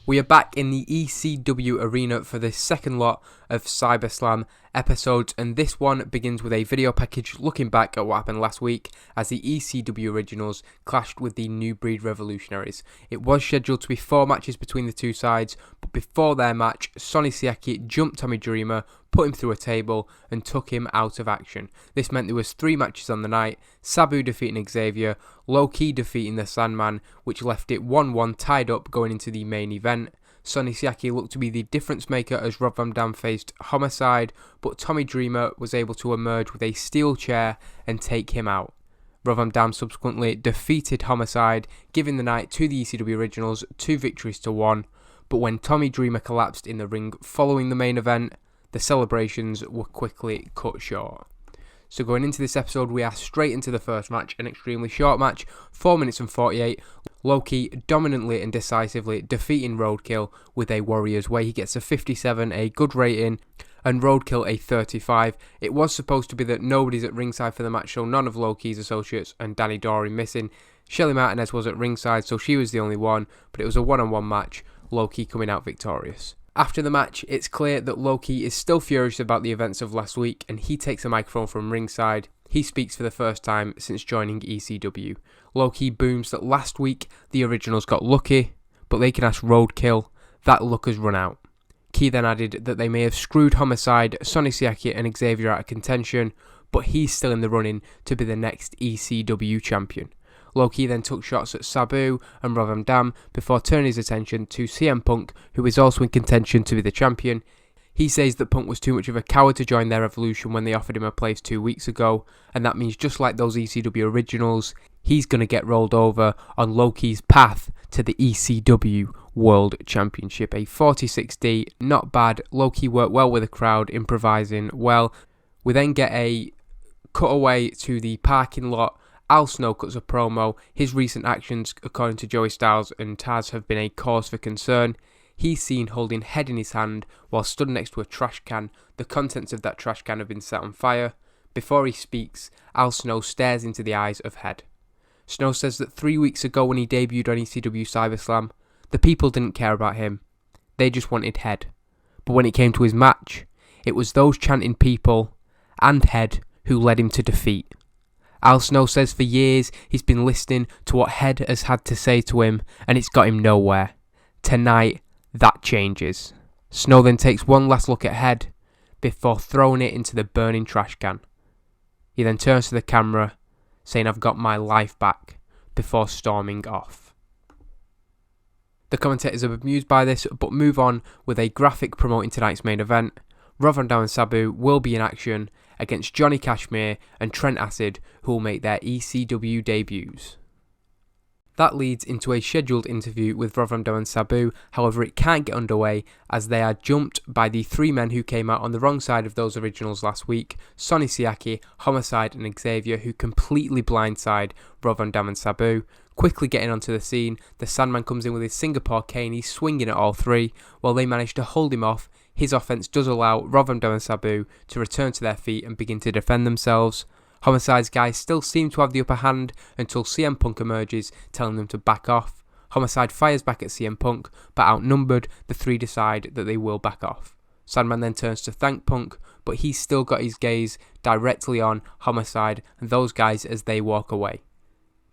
We are back in the ECW arena for the second lot of CyberSlam episodes, and this one begins with a video package looking back at what happened last week as the ECW Originals clashed with the New Breed Revolutionaries. It was scheduled to be 4 matches between the two sides, but before their match, Sonny Siaki jumped Tommy Dreamer, put him through a table and took him out of action. This meant there was 3 matches on the night: Sabu defeating Xavier, Loki defeating the Sandman, which left it 1-1 tied up going into the main event. Sonny Siaki looked to be the difference maker as Rob Van Dam faced Homicide, but Tommy Dreamer was able to emerge with a steel chair and take him out. Rob Van Dam subsequently defeated Homicide, giving the night to the ECW Originals 2 victories to 1, but when Tommy Dreamer collapsed in the ring following the main event, the celebrations were quickly cut short. So going into this episode, we are straight into the first match, an extremely short match, 4 minutes and 48. Loki dominantly and decisively defeating Roadkill with a Warriors Way. He gets a 57, a good rating, and Roadkill a 35. It was supposed to be that nobody's at ringside for the match, so none of Loki's associates and Danny Dory missing. Shelly Martinez was at ringside, so she was the only one, but it was a one-on-one match, Loki coming out victorious. After the match, it's clear that Loki is still furious about the events of last week, and he takes a microphone from ringside. He speaks for the first time since joining ECW. Loki booms that last week the Originals got lucky, but they can ask Roadkill. That luck has run out. Key then added that they may have screwed Homicide, Sonny Siaki and Xavier out of contention, but he's still in the running to be the next ECW champion. Loki then took shots at Sabu and Rob Van Dam before turning his attention to CM Punk, who is also in contention to be the champion. He says that Punk was too much of a coward to join their revolution when they offered him a place 2 weeks ago, and that means just like those ECW Originals, he's going to get rolled over on Loki's path to the ECW World Championship. A 46D, not bad. Loki worked well with the crowd, improvising well. We then get a cutaway to the parking lot. Al Snow cuts a promo. His recent actions, according to Joey Styles and Taz, have been a cause for concern. He's seen holding Head in his hand while stood next to a trash can. The contents of that trash can have been set on fire. Before he speaks, Al Snow stares into the eyes of Head. Snow says that 3 weeks ago when he debuted on ECW CyberSlam, the people didn't care about him. They just wanted Head. But when it came to his match, it was those chanting people and Head who led him to defeat. Al Snow says for years he's been listening to what Head has had to say to him, and it's got him nowhere. Tonight, that changes. Snow then takes one last look at Head before throwing it into the burning trash can. He then turns to the camera, saying, "I've got my life back," before storming off. The commentators are amused by this, but move on with a graphic promoting tonight's main event. Rob Van Dam and Sabu will be in action against Johnny Cashmere and Trent Acid, who will make their ECW debuts. That leads into a scheduled interview with Rob Van Dam and Sabu, however it can't get underway as they are jumped by the 3 men who came out on the wrong side of those Originals last week: Sonny Siaki, Homicide and Xavier, who completely blindside Rob Van Dam and Sabu. Quickly getting onto the scene, the Sandman comes in with his Singapore cane. He's swinging at all 3, while they manage to hold him off. His offense does allow Rob Van Dam and Sabu to return to their feet and begin to defend themselves. Homicide's guys still seem to have the upper hand until CM Punk emerges, telling them to back off. Homicide fires back at CM Punk, but outnumbered, the 3 decide that they will back off. Sandman then turns to thank Punk, but he's still got his gaze directly on Homicide and those guys as they walk away.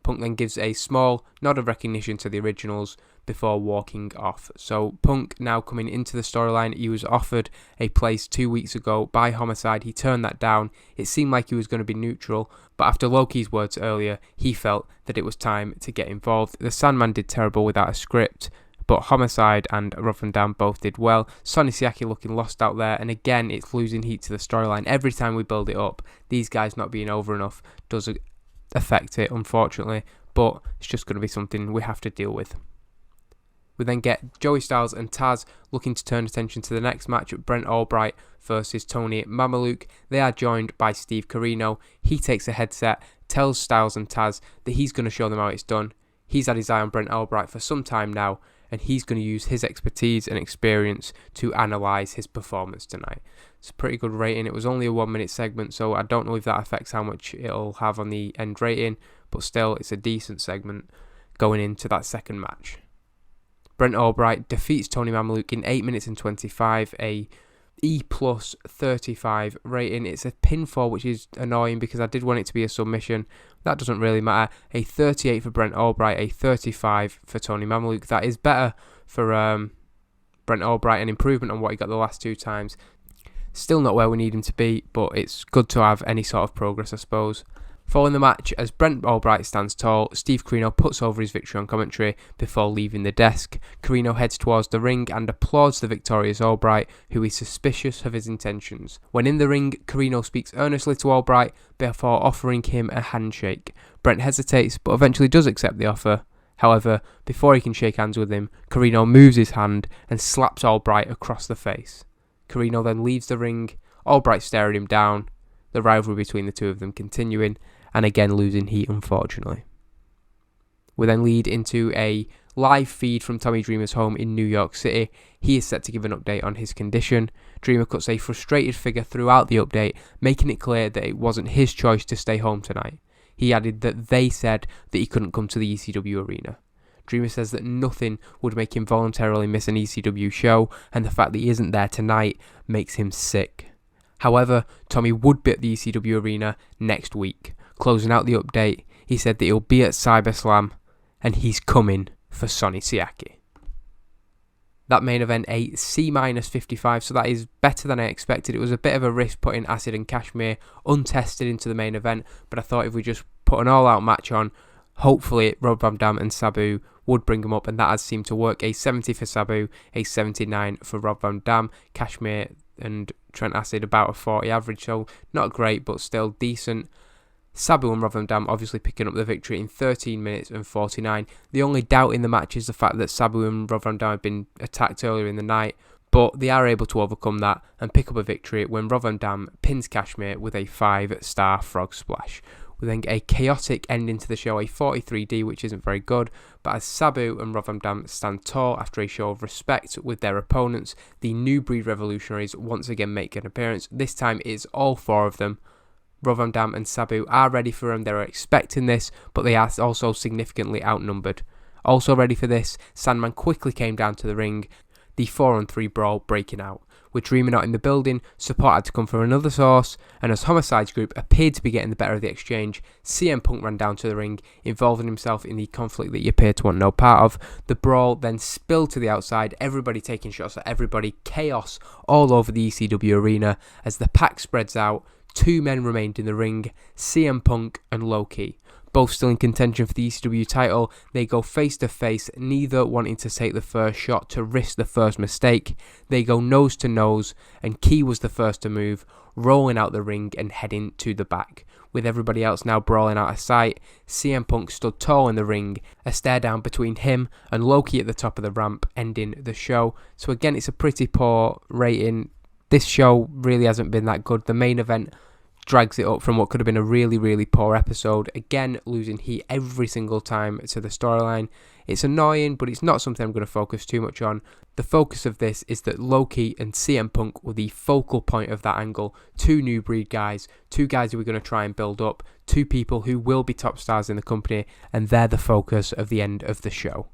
Punk then gives a small nod of recognition to the Originals before walking off. So Punk now coming into the storyline. He was offered a place 2 weeks ago by Homicide. He turned that down. It seemed like he was going to be neutral, but after Loki's words earlier, he felt that it was time to get involved. The Sandman did terrible without a script, but Homicide and Rob Van Dam both did well. Sonny Siaki looking lost out there, and again it's losing heat to the storyline. Every time we build it up, these guys not being over enough does affect it, unfortunately, but it's just going to be something we have to deal with. We then get Joey Styles and Taz looking to turn attention to the next match at Brent Albright versus Tony Mamaluke. They are joined by Steve Corino. He takes a headset, tells Styles and Taz that he's going to show them how it's done. He's had his eye on Brent Albright for some time now, and he's going to use his expertise and experience to analyse his performance tonight. It's a pretty good rating. It was only a 1 minute segment, so I don't know if that affects how much it'll have on the end rating, but still, it's a decent segment going into that second match. Brent Albright defeats Tony Mamaluke in 8 minutes and 25, a E plus 35 rating. It's a pinfall, which is annoying because I did want it to be a submission. That doesn't really matter. A 38 for Brent Albright, a 35 for Tony Mamaluke. That is better for Brent Albright, an improvement on what he got the last 2 times. Still not where we need him to be, but it's good to have any sort of progress, I suppose. Following the match, as Brent Albright stands tall, Steve Corino puts over his victory on commentary before leaving the desk. Corino heads towards the ring and applauds the victorious Albright, who is suspicious of his intentions. When in the ring, Corino speaks earnestly to Albright before offering him a handshake. Brent hesitates, but eventually does accept the offer. However, before he can shake hands with him, Corino moves his hand and slaps Albright across the face. Corino then leaves the ring, Albright staring him down, the rivalry between the two of them continuing, and again losing heat, unfortunately. We then lead into a live feed from Tommy Dreamer's home in New York City. He is set to give an update on his condition. Dreamer cuts a frustrated figure throughout the update, making it clear that it wasn't his choice to stay home tonight. He added that they said that he couldn't come to the ECW arena. Dreamer says that nothing would make him voluntarily miss an ECW show, and the fact that he isn't there tonight makes him sick. However, Tommy would be at the ECW arena next week. Closing out the update, he said that he'll be at CyberSlam, and he's coming for Sonny Siaki. That main event, a C-55, so that is better than I expected. It was a bit of a risk putting Acid and Kashmir untested into the main event, but I thought if we just put an all-out match on, hopefully Rob Van Dam and Sabu would bring them up, and that has seemed to work. A 70 for Sabu, a 79 for Rob Van Dam. Kashmir and Trent Acid about a 40 average, so not great, but still decent. Sabu and Rob Van Dam obviously picking up the victory in 13 minutes and 49. The only doubt in the match is the fact that Sabu and Rob Van Dam had been attacked earlier in the night, but they are able to overcome that and pick up a victory when Rob Van Dam pins Kashmir with a 5-star frog splash. We then get a chaotic ending to the show, a 43D, which isn't very good, but as Sabu and Rob Van Dam stand tall after a show of respect with their opponents, the New Breed Revolutionaries once again make an appearance. This time it is all 4 of them. Rob Van Dam and Sabu are ready for him. They're expecting this, but they are also significantly outnumbered. Also ready for this, Sandman quickly came down to the ring, the 4-on-3 brawl breaking out. With Dreamer not in the building, support had to come from another source, and as Homicide's group appeared to be getting the better of the exchange, CM Punk ran down to the ring, involving himself in the conflict that he appeared to want no part of. The brawl then spilled to the outside, everybody taking shots at everybody, chaos all over the ECW arena. As the pack spreads out, 2 men remained in the ring, CM Punk and Loki. Both still in contention for the ECW title, they go face to face, neither wanting to take the first shot to risk the first mistake. They go nose to nose, and Key was the first to move, rolling out the ring and heading to the back. With everybody else now brawling out of sight, CM Punk stood tall in the ring, a stare down between him and Loki at the top of the ramp, ending the show. So again, it's a pretty poor rating. This show really hasn't been that good. The main event drags it up from what could have been a really, really poor episode. Again, losing heat every single time to the storyline. It's annoying, but it's not something I'm going to focus too much on. The focus of this is that Loki and CM Punk were the focal point of that angle. 2 new breed guys, 2 guys who we're going to try and build up, 2 people who will be top stars in the company, and they're the focus of the end of the show.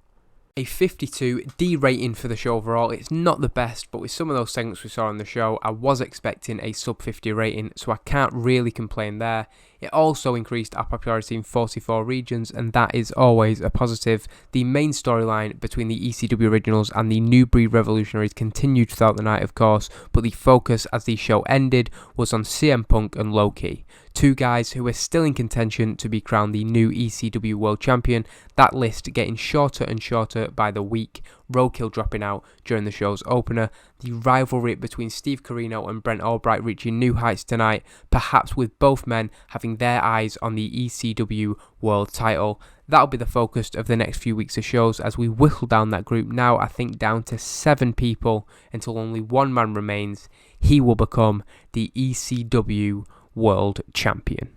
A 52 D rating for the show overall. It's not the best, but with some of those segments we saw on the show, I was expecting a sub 50 rating, so I can't really complain there. It also increased our popularity in 44 regions, and that is always a positive. The main storyline between the ECW Originals and the New Breed Revolutionaries continued throughout the night, of course, but the focus as the show ended was on CM Punk and Loki. 2 guys who are still in contention to be crowned the new ECW World Champion. That list getting shorter and shorter by the week. Roadkill dropping out during the show's opener. The rivalry between Steve Corino and Brent Albright reaching new heights tonight, perhaps with both men having their eyes on the ECW World title. That'll be the focus of the next few weeks of shows as we whittle down that group now, I think, down to 7 people until only 1 man remains. He will become the ECW World Champion.